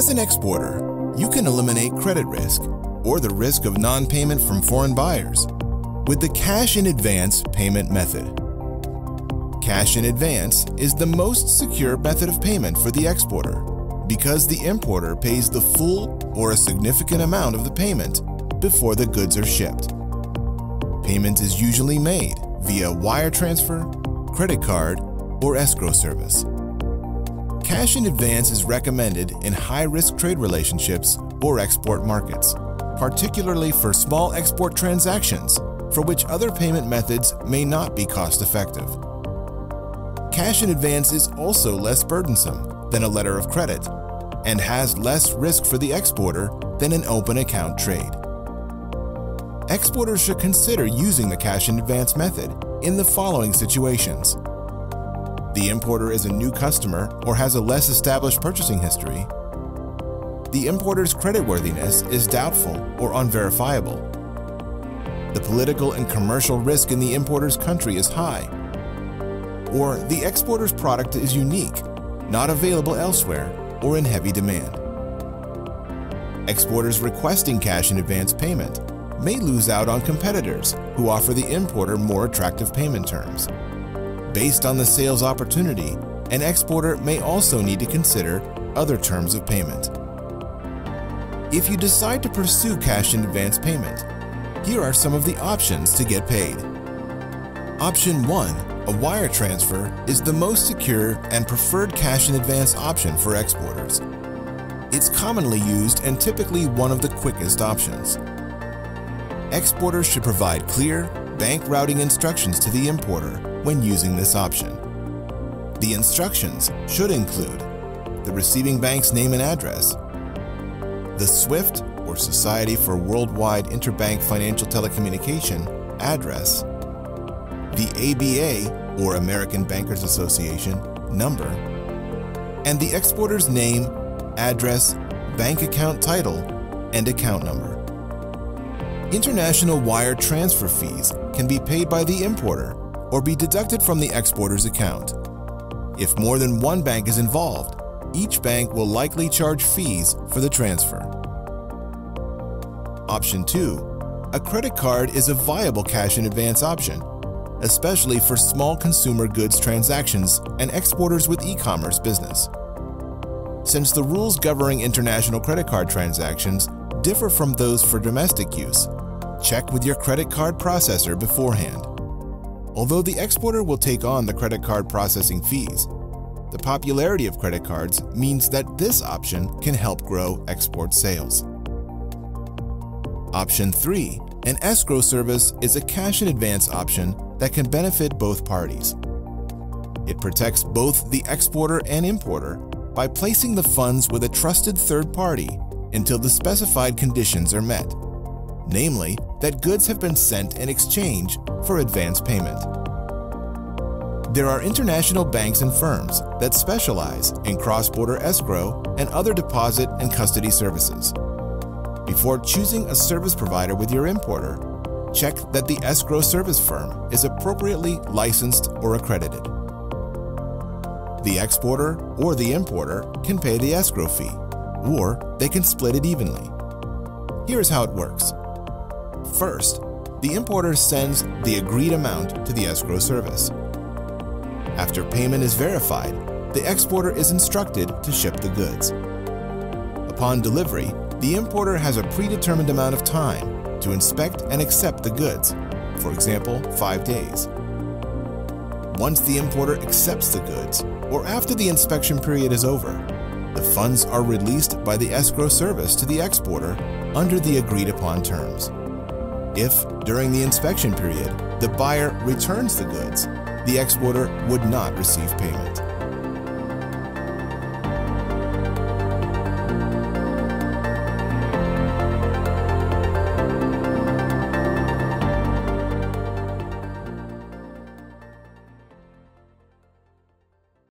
As an exporter, you can eliminate credit risk or the risk of non-payment from foreign buyers with the cash in advance payment method. Cash in advance is the most secure method of payment for the exporter because the importer pays the full or a significant amount of the payment before the goods are shipped. Payment is usually made via wire transfer, credit card, or escrow service. Cash in advance is recommended in high-risk trade relationships or export markets, particularly for small export transactions for which other payment methods may not be cost-effective. Cash in advance is also less burdensome than a letter of credit and has less risk for the exporter than an open account trade. Exporters should consider using the cash in advance method in the following situations. The importer is a new customer or has a less established purchasing history. The importer's creditworthiness is doubtful or unverifiable. The political and commercial risk in the importer's country is high. Or the exporter's product is unique, not available elsewhere, or in heavy demand. Exporters requesting cash in advance payment may lose out on competitors who offer the importer more attractive payment terms. Based on the sales opportunity, an exporter may also need to consider other terms of payment. If you decide to pursue cash in advance payment, here are some of the options to get paid. Option 1, a wire transfer, is the most secure and preferred cash in advance option for exporters. It's commonly used and typically one of the quickest options. Exporters should provide clear, bank routing instructions to the importer when using this option. The instructions should include the receiving bank's name and address, the SWIFT or Society for Worldwide Interbank Financial Telecommunication address, the ABA or American Bankers Association number, and the exporter's name, address, bank account title, and account number. International wire transfer fees can be paid by the importer or be deducted from the exporter's account. If more than one bank is involved, each bank will likely charge fees for the transfer. Option 2. A credit card is a viable cash in advance option, especially for small consumer goods transactions and exporters with e-commerce business. Since the rules governing international credit card transactions differ from those for domestic use, check with your credit card processor beforehand. Although the exporter will take on the credit card processing fees, the popularity of credit cards means that this option can help grow export sales. Option 3, an escrow service, is a cash in advance option that can benefit both parties. It protects both the exporter and importer by placing the funds with a trusted third party until the specified conditions are met, namely that goods have been sent in exchange for advance payment. There are international banks and firms that specialize in cross-border escrow and other deposit and custody services. Before choosing a service provider with your importer, check that the escrow service firm is appropriately licensed or accredited. The exporter or the importer can pay the escrow fee, or they can split it evenly. Here's how it works. First, the importer sends the agreed amount to the escrow service. After payment is verified, the exporter is instructed to ship the goods. Upon delivery, the importer has a predetermined amount of time to inspect and accept the goods, for example, 5 days. Once the importer accepts the goods, or after the inspection period is over, the funds are released by the escrow service to the exporter under the agreed-upon terms. If, during the inspection period, the buyer returns the goods, the exporter would not receive payment.